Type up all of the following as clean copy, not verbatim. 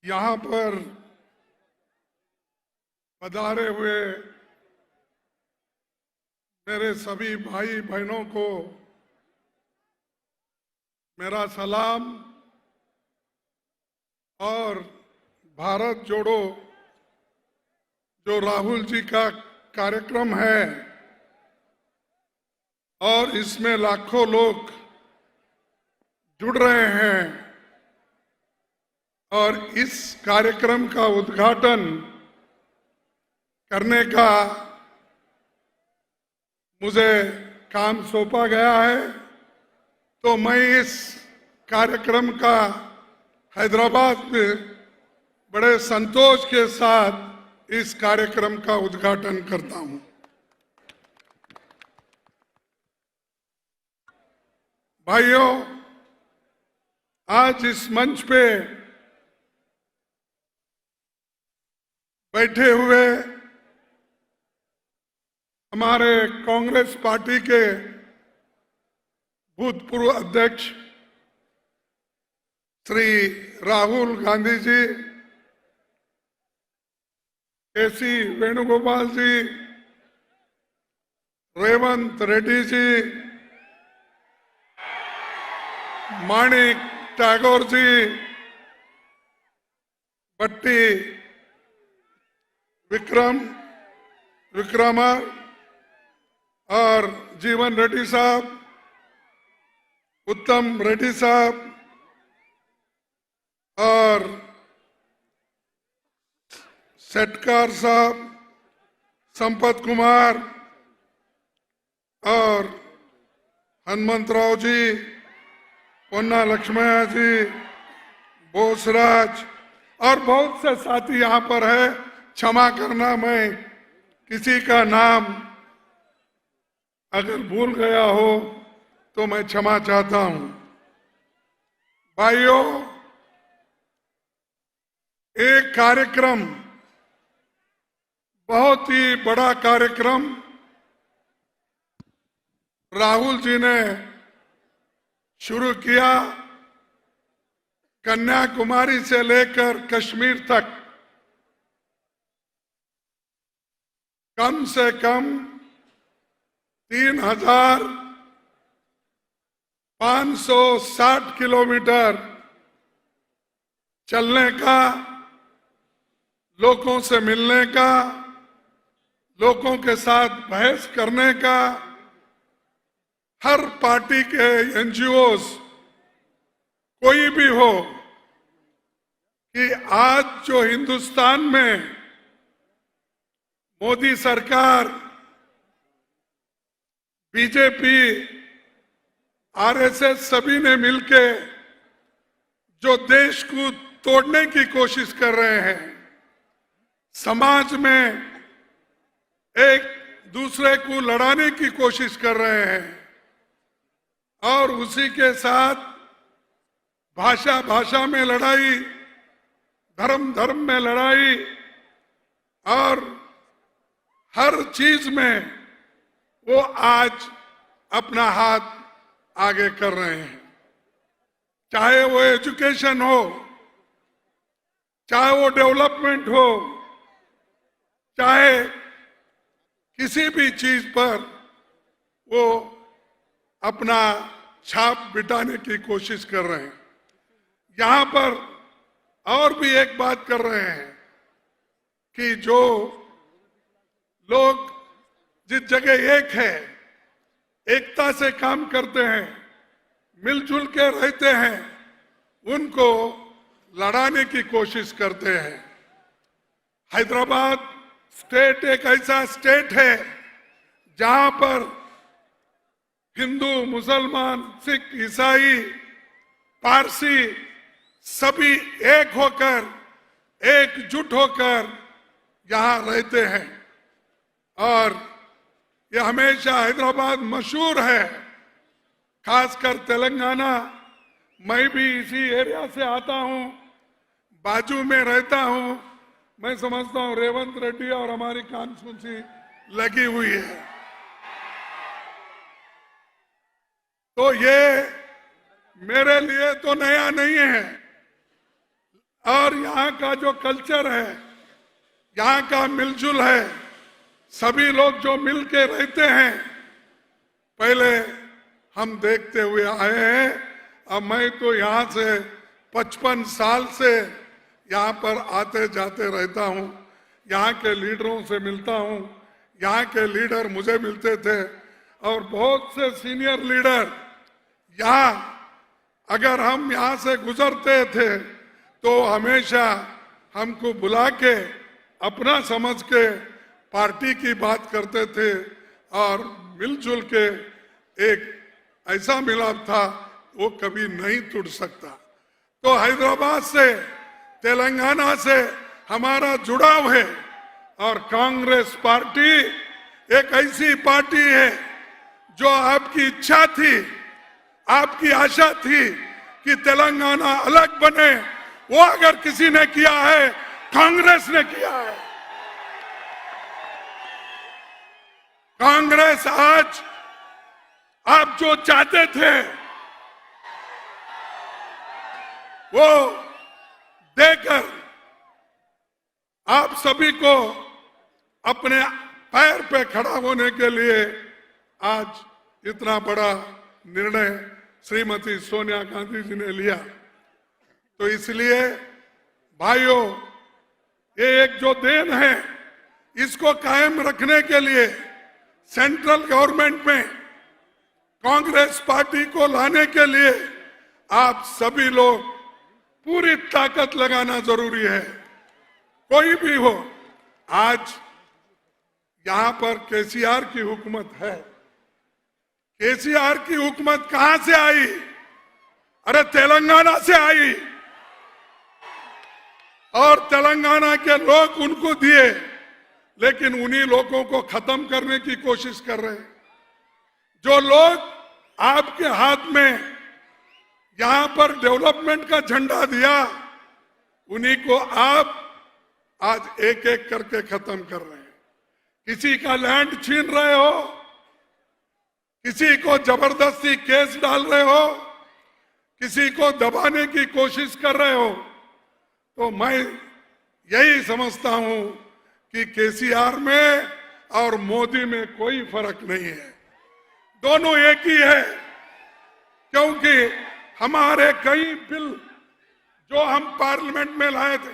यहाँ पर पधारे हुए मेरे सभी भाई बहनों को मेरा सलाम और भारत जोड़ो जो राहुल जी का कार्यक्रम है और इसमें लाखों लोग जुड़ रहे हैं और इस कार्यक्रम का उद्घाटन करने का मुझे काम सौंपा गया है, तो मैं इस कार्यक्रम का हैदराबाद में बड़े संतोष के साथ इस कार्यक्रम का उद्घाटन करता हूं। भाइयों, आज इस मंच पे बैठे हुए हमारे कांग्रेस पार्टी के भूतपूर्व अध्यक्ष श्री राहुल गांधी जी, केसी वेणुगोपाल जी, रेवंत रेड्डी जी, माणिक टैगोर जी, बट्टी विक्रमा और जीवन रेड्डी साहब, उत्तम रेड्डी साहब और सेटकार साहब, संपत कुमार और हनुमंतराव जी, पोन्ना लक्ष्मण जी, बोसराज और बहुत से साथी यहाँ पर है। क्षमा करना, मैं किसी का नाम अगर भूल गया हो तो मैं क्षमा चाहता हूं। भाइयों, एक कार्यक्रम, बहुत ही बड़ा कार्यक्रम राहुल जी ने शुरू किया। कन्याकुमारी से लेकर कश्मीर तक कम से कम 3,560 किलोमीटर चलने का, लोगों से मिलने का, लोगों के साथ बहस करने का, हर पार्टी के एनजीओस कोई भी हो, कि आज जो हिंदुस्तान में मोदी सरकार, बीजेपी, आरएसएस सभी ने मिलके जो देश को तोड़ने की कोशिश कर रहे हैं, समाज में एक दूसरे को लड़ाने की कोशिश कर रहे हैं और उसी के साथ भाषा में लड़ाई, धर्म में लड़ाई और हर चीज में वो आज अपना हाथ आगे कर रहे हैं। चाहे वो एजुकेशन हो, चाहे वो डेवलपमेंट हो, चाहे किसी भी चीज पर वो अपना छाप बिटाने की कोशिश कर रहे हैं। यहां पर और भी एक बात कर रहे हैं कि जो लोग जिस जगह एक है, एकता से काम करते हैं, मिलजुल के रहते हैं, उनको लड़ाने की कोशिश करते हैं। हैदराबाद स्टेट एक ऐसा स्टेट है जहां पर हिंदू, मुसलमान, सिख, ईसाई, पारसी सभी एक होकर, एकजुट होकर यहां रहते हैं और ये हमेशा हैदराबाद मशहूर है, खासकर तेलंगाना। मैं भी इसी एरिया से आता हूं, बाजू में रहता हूं। मैं समझता हूं रेवंत रेड्डी और हमारी कॉन्स्टिट्यूंसी लगी हुई है। तो ये मेरे लिए तो नया नहीं है, और यहाँ का जो कल्चर है, यहाँ का मिलजुल है, सभी लोग जो मिल के रहते हैं, पहले हम देखते हुए आए हैं। अब मैं तो यहाँ से 55 साल से यहाँ पर आते जाते रहता हूँ, यहाँ के लीडरों से मिलता हूँ, यहाँ के लीडर मुझे मिलते थे और बहुत से सीनियर लीडर यहाँ अगर हम यहाँ से गुजरते थे तो हमेशा हमको बुला के अपना समझ के पार्टी की बात करते थे और मिलजुल के एक ऐसा मिलाप था वो कभी नहीं टूट सकता। तो हैदराबाद से, तेलंगाना से हमारा जुड़ाव है और कांग्रेस पार्टी एक ऐसी पार्टी है जो आपकी इच्छा थी, आपकी आशा थी कि तेलंगाना अलग बने, वो अगर किसी ने किया है, कांग्रेस ने किया है। कांग्रेस आज आप जो चाहते थे वो देकर आप सभी को अपने पैर पे खड़ा होने के लिए आज इतना बड़ा निर्णय श्रीमती सोनिया गांधी जी ने लिया। तो इसलिए भाइयों, ये एक जो देन है, इसको कायम रखने के लिए सेंट्रल गवर्नमेंट में कांग्रेस पार्टी को लाने के लिए आप सभी लोग पूरी ताकत लगाना जरूरी है। कोई भी हो, आज यहां पर केसीआर की हुकूमत है। केसीआर की हुकूमत कहां से आई? अरे तेलंगाना से आई और तेलंगाना के लोग उनको दिए, लेकिन उन्हीं लोगों को खत्म करने की कोशिश कर रहे हैं। जो लोग आपके हाथ में यहां पर डेवलपमेंट का झंडा दिया, उन्हीं को आप आज एक एक करके खत्म कर रहे हैं। किसी का लैंड छीन रहे हो, किसी को जबरदस्ती केस डाल रहे हो, किसी को दबाने की कोशिश कर रहे हो। तो मैं यही समझता हूं कि केसीआर में और मोदी में कोई फर्क नहीं है, दोनों एक ही है। क्योंकि हमारे कई बिल जो हम पार्लियामेंट में लाए थे,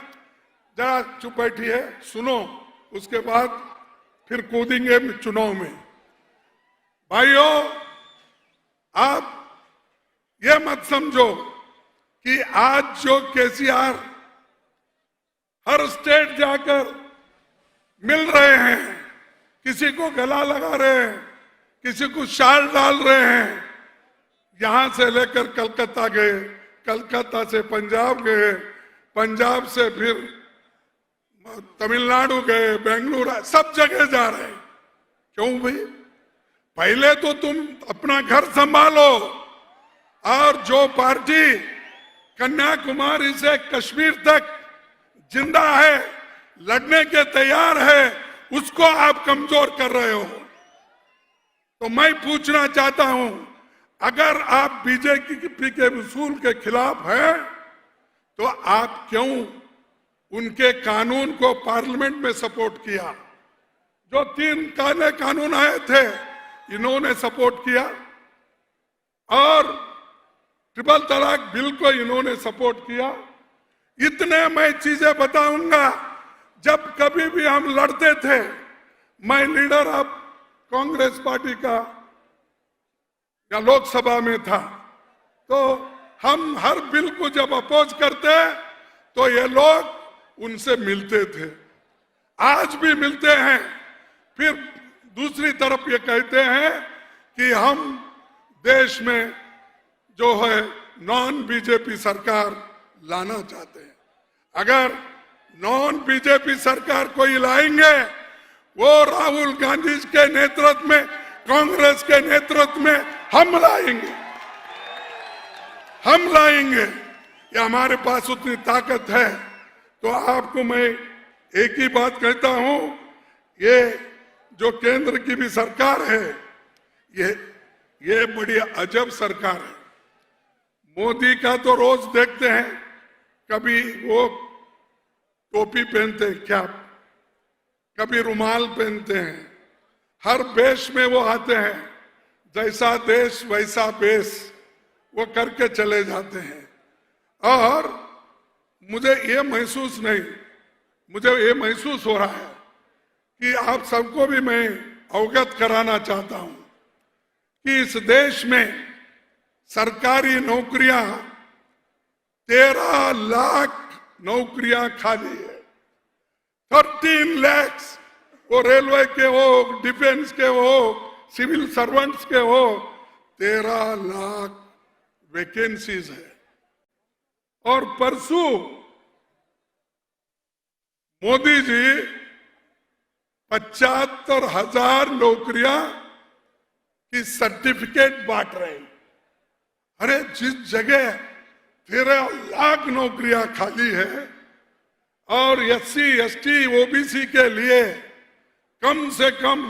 जरा चुप बैठिए, सुनो, उसके बाद फिर कूदेंगे चुनाव में। भाइयों, आप ये मत समझो कि आज जो केसीआर हर स्टेट जाकर मिल रहे हैं, किसी को गला लगा रहे हैं, किसी को शाल डाल रहे हैं, यहां से लेकर कलकत्ता गए, कलकत्ता से पंजाब गए, पंजाब से फिर तमिलनाडु गए, बेंगलुरु, सब जगह जा रहे हैं। क्यों भाई? पहले तो तुम अपना घर संभालो और जो पार्टी कन्याकुमारी से कश्मीर तक जिंदा है, लड़ने के तैयार है, उसको आप कमजोर कर रहे हो। तो मैं पूछना चाहता हूं, अगर आप बीजेपी के उसूल के खिलाफ हैं, तो आप क्यों उनके कानून को पार्लियामेंट में सपोर्ट किया? जो 3 काले कानून आए थे, इन्होंने सपोर्ट किया और ट्रिपल तलाक बिल को इन्होंने सपोर्ट किया। इतने मैं चीजें बताऊंगा। जब कभी भी हम लड़ते थे, मैं लीडर ऑफ कांग्रेस पार्टी का या लोकसभा में था, तो हम हर बिल को जब अपोज करते तो ये लोग उनसे मिलते थे, आज भी मिलते हैं। फिर दूसरी तरफ ये कहते हैं कि हम देश में जो है नॉन बीजेपी सरकार लाना चाहते हैं। अगर नॉन बीजेपी सरकार कोई लाएंगे, वो राहुल गांधी के नेतृत्व में, कांग्रेस के नेतृत्व में हम लाएंगे, हम लाएंगे। ये हमारे पास उतनी ताकत है। तो आपको मैं एक ही बात कहता हूं, ये जो केंद्र की भी सरकार है, ये बड़ी अजब सरकार है। मोदी का तो रोज देखते हैं, कभी वो टोपी पहनते हैं, क्या कभी रुमाल पहनते हैं, हर वेश में वो आते हैं, जैसा देश वैसा वेश वो करके चले जाते हैं। और मुझे ये महसूस हो रहा है कि आप सबको भी मैं अवगत कराना चाहता हूं कि इस देश में सरकारी नौकरियां 13 लाख नौकरियां खाली है। 13 लाख, वो रेलवे के हो, डिफेंस के हो, सिविल सर्वेंट्स के हो, 13 लाख वैकेंसीज है। और परसों मोदी जी 75,000 नौकरियां की सर्टिफिकेट बांट रहे हैं। अरे जिस जगह 13 लाख नौकरियां खाली है और SC, ST, OBC के लिए कम से कम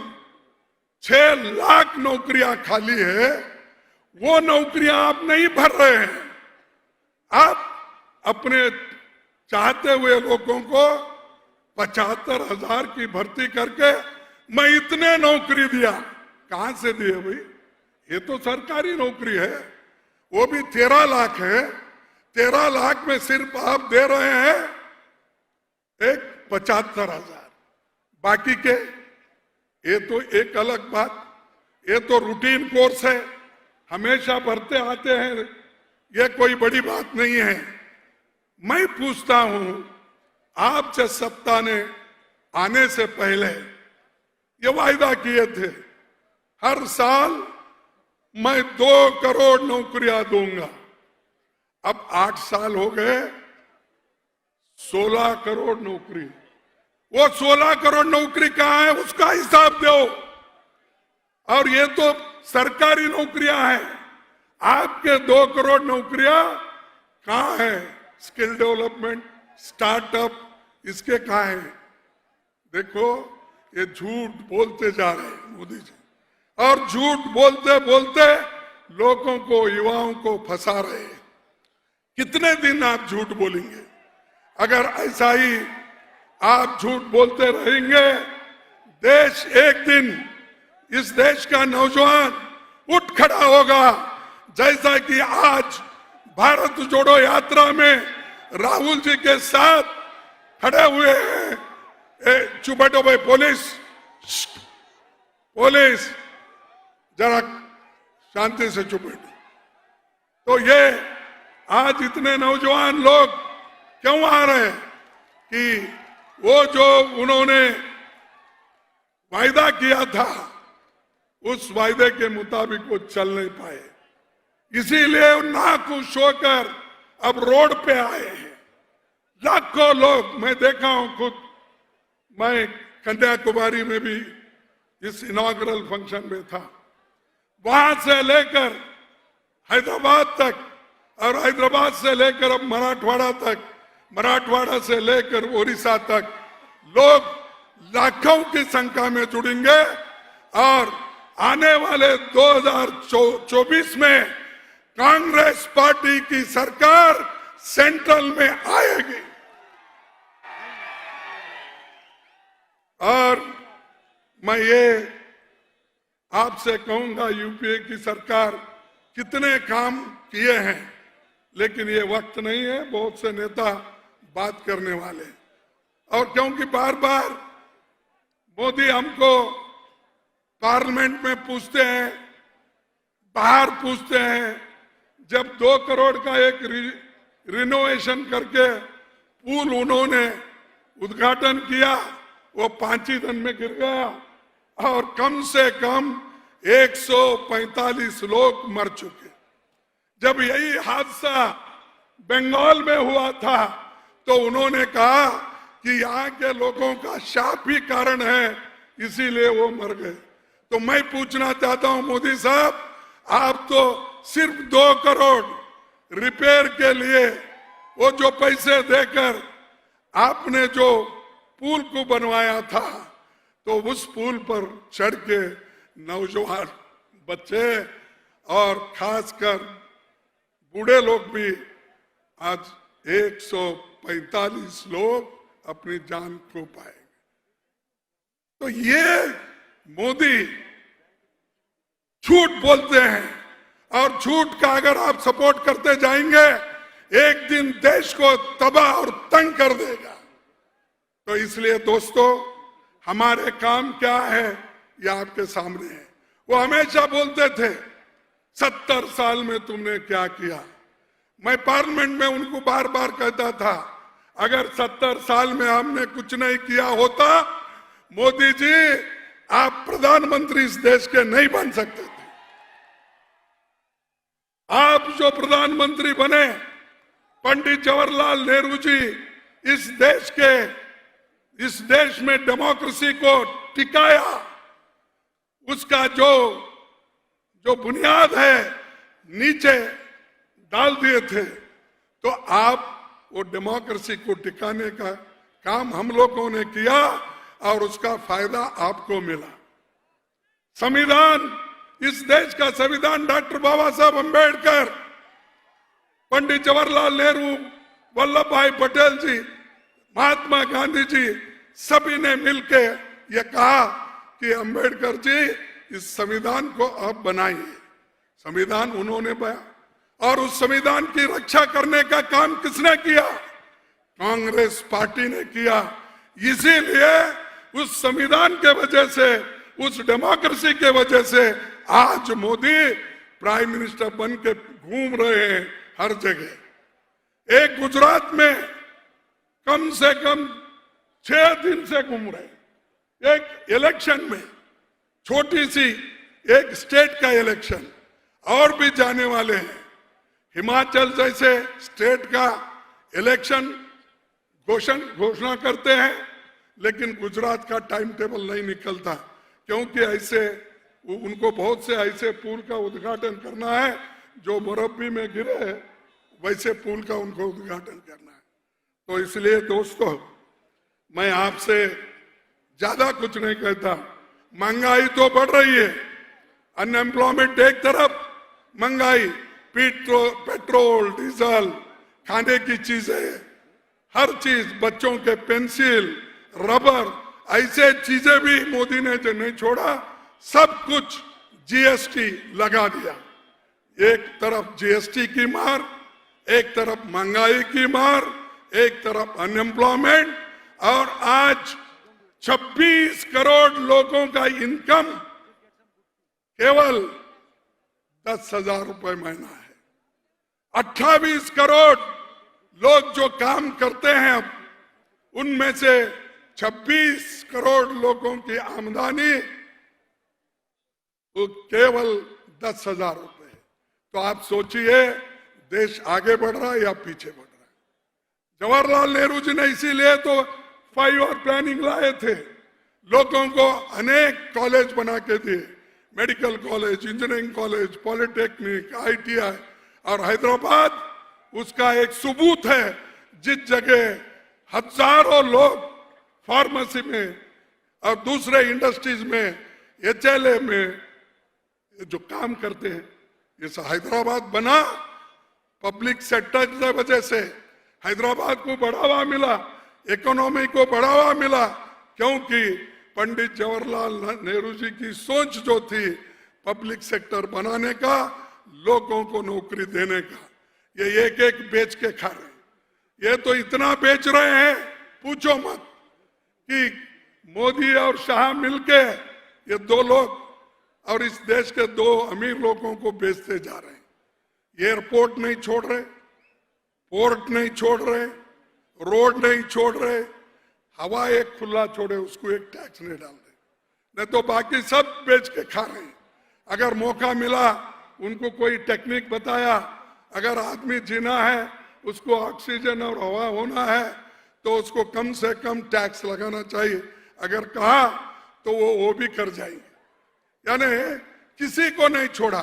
6 लाख नौकरियां खाली है, वो नौकरियां आप नहीं भर रहे हैं। आप अपने चाहते हुए लोगों को 75,000 की भर्ती करके मैं इतने नौकरी दिया, कहां से दिए भाई? ये तो सरकारी नौकरी है, वो भी 13 लाख है। 13 लाख में सिर्फ आप दे रहे हैं एक 75,000, बाकी के ये तो एक अलग बात, ये तो रूटीन कोर्स है, हमेशा भरते आते हैं, ये कोई बड़ी बात नहीं है। मैं पूछता हूं, आप जब सत्ता ने आने से पहले ये वायदा किए थे हर साल मैं 2 करोड़ नौकरियां दूंगा, अब 8 साल हो गए, 16 करोड़ नौकरी। वो 16 करोड़ नौकरी कहां है, उसका हिसाब दो। और ये तो सरकारी नौकरियां हैं, आपके 2 करोड़ नौकरियां कहां है? स्किल डेवलपमेंट, स्टार्टअप, इसके कहां है? देखो ये झूठ बोलते जा रहे हैं मोदी जी, और झूठ बोलते बोलते लोगों को, युवाओं को फंसा रहे हैं। कितने दिन आप झूठ बोलेंगे? अगर ऐसा ही आप झूठ बोलते रहेंगे, देश एक दिन, इस देश का नौजवान उठ खड़ा होगा, जैसा कि आज भारत जोड़ो यात्रा में राहुल जी के साथ खड़े हुए हैं। चुप बैठो भाई, पुलिस जरा शांति से चुप बैठो। तो ये आज इतने नौजवान लोग क्यों आ रहे हैं कि वो जो उन्होंने वायदा किया था उस वायदे के मुताबिक वो चल नहीं पाए, इसीलिए नाखुश होकर अब रोड पे आए हैं लाखों लोग। मैं देखा हूं खुद, मैं कन्याकुमारी में भी इस इनॉग्रल फंक्शन में था, वहां से लेकर हैदराबाद तक और हैदराबाद से लेकर अब मराठवाड़ा तक, मराठवाड़ा से लेकर उड़ीसा तक लोग लाखों की संख्या में जुड़ेंगे और आने वाले 2024 में कांग्रेस पार्टी की सरकार सेंट्रल में आएगी। और मैं ये आपसे कहूंगा, यूपीए की सरकार कितने काम किए हैं, लेकिन ये वक्त नहीं है बहुत से नेता बात करने वाले। और क्योंकि बार बार मोदी हमको पार्लियामेंट में पूछते हैं, बाहर पूछते हैं, जब 2 करोड़ का एक रिनोवेशन करके पुल उन्होंने उद्घाटन किया, वो 5 ही दिन में गिर गया और कम से कम 145 लोग मर चुके। जब यही हादसा बंगाल में हुआ था तो उन्होंने कहा कि यहाँ के लोगों का शाप ही कारण है, इसीलिए वो मर गए। तो मैं पूछना चाहता हूं मोदी साहब, आप तो सिर्फ 2 करोड़ रिपेयर के लिए वो जो पैसे देकर आपने जो पुल को बनवाया था, तो उस पुल पर चढ़ के नौजवान बच्चे और खासकर बूढ़े लोग भी आज 145 लोग अपनी जान खो पाएंगे। तो ये मोदी झूठ बोलते हैं, और झूठ का अगर आप सपोर्ट करते जाएंगे एक दिन देश को तबाह और तंग कर देगा। तो इसलिए दोस्तों, हमारे काम क्या है ये आपके सामने है। वो हमेशा बोलते थे 70 साल में तुमने क्या किया। मैं पार्लियामेंट में उनको बार बार कहता था, अगर 70 साल में हमने कुछ नहीं किया होता, मोदी जी आप प्रधानमंत्री इस देश के नहीं बन सकते थे। आप जो प्रधानमंत्री बने, पंडित जवाहरलाल नेहरू जी इस देश में डेमोक्रेसी को टिकाया, उसका जो बुनियाद है नीचे डाल दिए थे। तो आप वो डेमोक्रेसी को टिकाने का काम हम लोगों ने किया और उसका फायदा आपको मिला। संविधान, इस देश का संविधान डॉक्टर बाबा साहब अंबेडकर, पंडित जवाहरलाल नेहरू, वल्लभ भाई पटेल जी, महात्मा गांधी जी, सभी ने मिलकर यह कहा कि अंबेडकर जी इस संविधान को आप बनाइए। संविधान उन्होंने बनाया, और उस संविधान की रक्षा करने का काम किसने किया? कांग्रेस पार्टी ने किया। इसीलिए उस संविधान के वजह से, उस डेमोक्रेसी के वजह से आज मोदी प्राइम मिनिस्टर बन के घूम रहे हैं हर जगह। एक गुजरात में कम से कम 6 दिन से घूम रहे। एक इलेक्शन में, छोटी सी एक स्टेट का इलेक्शन, और भी जाने वाले हैं। हिमाचल जैसे स्टेट का इलेक्शन घोषणा करते हैं, लेकिन गुजरात का टाइम टेबल नहीं निकलता, क्योंकि ऐसे उनको बहुत से ऐसे पुल का उद्घाटन करना है जो मुरब्बी में गिरे है, वैसे पुल का उनको उद्घाटन करना है। तो इसलिए दोस्तों, मैं आपसे ज्यादा कुछ नहीं कहता। महंगाई तो बढ़ रही है, अनएम्प्लॉयमेंट एक तरफ, महंगाई, पेट्रोल, डीजल, खाने की चीजें, हर चीज, बच्चों के पेंसिल, रबर, ऐसे चीजें भी मोदी ने जो नहीं छोड़ा, सब कुछ जीएसटी लगा दिया। एक तरफ जीएसटी की मार, एक तरफ महंगाई की मार, एक तरफ अनएम्प्लॉयमेंट, और आज 26 करोड़ लोगों का इनकम केवल 10,000 रुपए महीना है। 28 करोड़ लोग जो काम करते हैं, अब उनमें से 26 करोड़ लोगों की आमदनी तो केवल 10,000 रुपए। तो आप सोचिए, देश आगे बढ़ रहा है या पीछे बढ़ रहा है। जवाहरलाल नेहरू जी ने इसीलिए तो 5 ईयर प्लानिंग लाए थे, लोगों को अनेक कॉलेज बना के दिए, medical college, engineering college, polytechnic, ITI, और हैदराबाद उसका एक सबूत है। जिस जगह हजारों लोग फार्मेसी में और दूसरे इंडस्ट्रीज में, एचएलए में जो काम करते हैं, ये हैदराबाद बना पब्लिक सेक्टर की वजह से। हैदराबाद को बढ़ावा मिला, इकोनॉमी को बढ़ावा मिला, क्योंकि पंडित जवाहरलाल नेहरू जी की सोच जो थी पब्लिक सेक्टर बनाने का, लोगों को नौकरी देने का। ये एक एक बेच के खा रहे हैं। ये तो इतना बेच रहे हैं, पूछो मत, कि मोदी और शाह मिलके ये 2 लोग और इस देश के 2 अमीर लोगों को बेचते जा रहे हैं। एयरपोर्ट नहीं छोड़ रहे, पोर्ट नहीं छोड़ रहे, रोड नहीं छोड़ रहे, हवा एक खुला छोड़े उसको एक टैक्स नहीं डाल रहे, नहीं तो बाकी सब बेच के खा रहे हैं। अगर मौका मिला, उनको कोई टेक्निक बताया, अगर आदमी जीना है, उसको ऑक्सीजन और हवा होना है, तो उसको कम से कम टैक्स लगाना चाहिए। अगर कहा तो वो भी कर जाएंगे, यानी किसी को नहीं छोड़ा।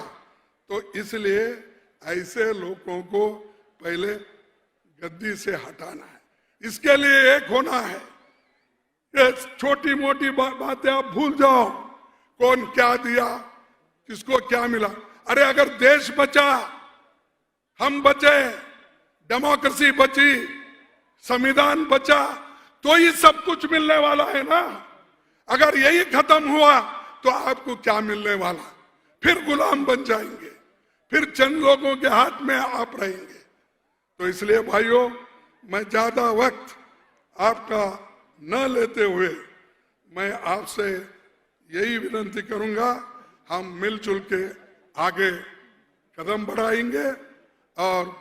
तो इसलिए ऐसे लोगों को पहले गद्दी से हटाना है। इसके लिए एक होना है। ये छोटी मोटी बातें आप भूल जाओ, कौन क्या दिया, किसको क्या मिला। अरे अगर देश बचा, हम बचे, डेमोक्रेसी बची, संविधान बचा, तो ही सब कुछ मिलने वाला है ना। अगर यही खत्म हुआ तो आपको क्या मिलने वाला? फिर गुलाम बन जाएंगे, फिर चंद लोगों के हाथ में आप रहेंगे। तो इसलिए भाइयों, मैं ज्यादा वक्त आपका न लेते हुए मैं आपसे यही विनती करूंगा, हम मिलजुल के आगे कदम बढ़ाएंगे। और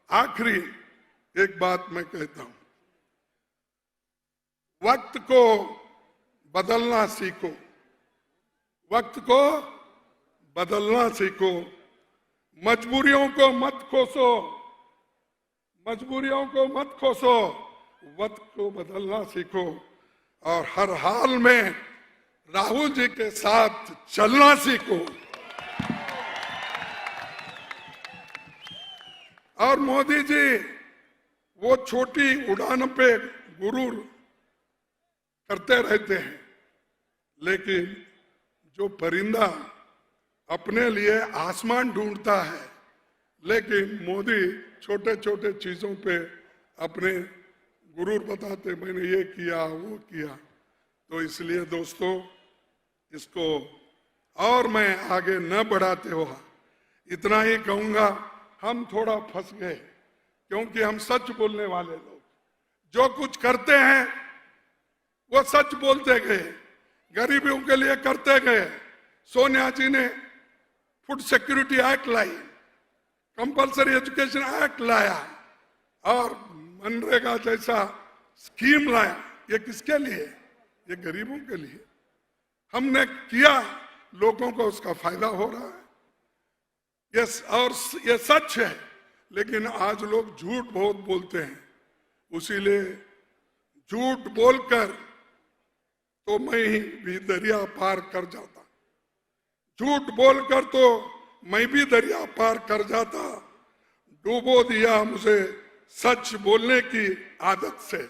आखिरी एक बात मैं कहता हूं, वक्त को बदलना सीखो, वक्त को बदलना सीखो, मजबूरियों को मत कोसो, मजबूरियों को मत कोसो, वक्त को बदलना सीखो और हर हाल में राहुल जी के साथ चलना सीखो। और मोदी जी वो छोटी उड़ान पे गुरूर करते रहते हैं, लेकिन जो परिंदा अपने लिए आसमान ढूंढता है, लेकिन मोदी छोटे छोटे चीजों पे अपने गुरूर बताते, मैंने ये किया वो किया। तो इसलिए दोस्तों, इसको और मैं आगे न बढ़ाते हुआ इतना ही कहूंगा, हम थोड़ा फंस गए क्योंकि हम सच बोलने वाले लोग जो कुछ करते हैं वो सच बोलते गए, गरीबों के लिए करते गए। सोनिया जी ने फूड सिक्योरिटी एक्ट लाई, कंपल्सरी एजुकेशन एक्ट लाया और मनरेगा जैसा स्कीम लाया। ये किसके लिए? ये गरीबों के लिए। हमने किया, लोगों को उसका फायदा हो रहा है। और ये सच है, लेकिन आज लोग झूठ बहुत बोलते हैं। उसीलिए झूठ बोलकर तो मैं ही भी दरिया पार कर जाता, झूठ बोलकर तो मैं भी दरिया पार कर जाता। डूबो दिया मुझे सच बोलने की आदत से,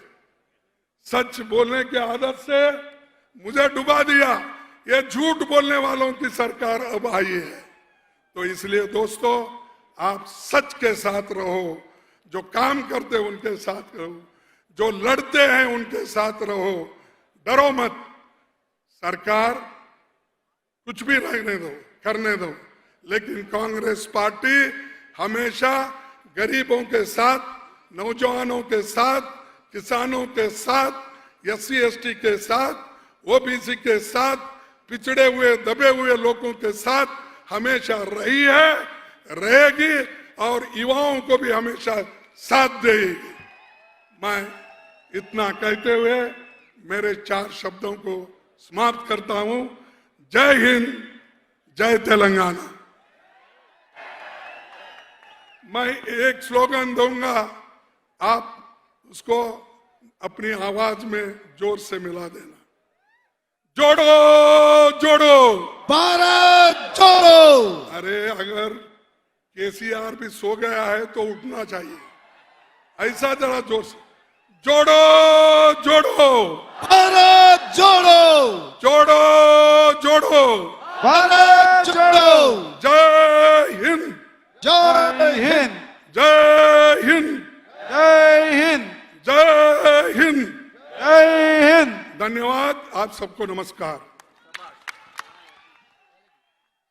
सच बोलने की आदत से मुझे डुबा दिया। ये झूठ बोलने वालों की सरकार अब आई है। तो इसलिए दोस्तों, आप सच के साथ रहो, जो काम करते हैं उनके साथ रहो, जो लड़ते हैं उनके साथ रहो, डरो मत। सरकार कुछ भी रहने दो, करने दो, लेकिन कांग्रेस पार्टी हमेशा गरीबों के साथ, नौजवानों के साथ, किसानों के साथ, SC/ST के साथ, OBC के साथ, पिछड़े हुए दबे हुए लोगों के साथ हमेशा रही है, रहेगी और युवाओं को भी हमेशा साथ देगी। मैं इतना कहते हुए मेरे 4 शब्दों को समाप्त करता हूं। जय हिंद, जय तेलंगाना। मैं एक स्लोगन दूंगा, आप उसको अपनी आवाज में जोर से मिला देना। जोड़ो जोड़ो भारत जोड़ो। अरे अगर KCR भी सो गया है तो उठना चाहिए, ऐसा जरा जोर से। जोड़ो जोड़ो भारत जोड़ो, जोड़ो जोड़ो भारत जोड़ो। जय हिंद, जय हिंद, जय हिंद, जय हिंद, जय हिंद। जय हिंद। धन्यवाद, आप सबको नमस्कार।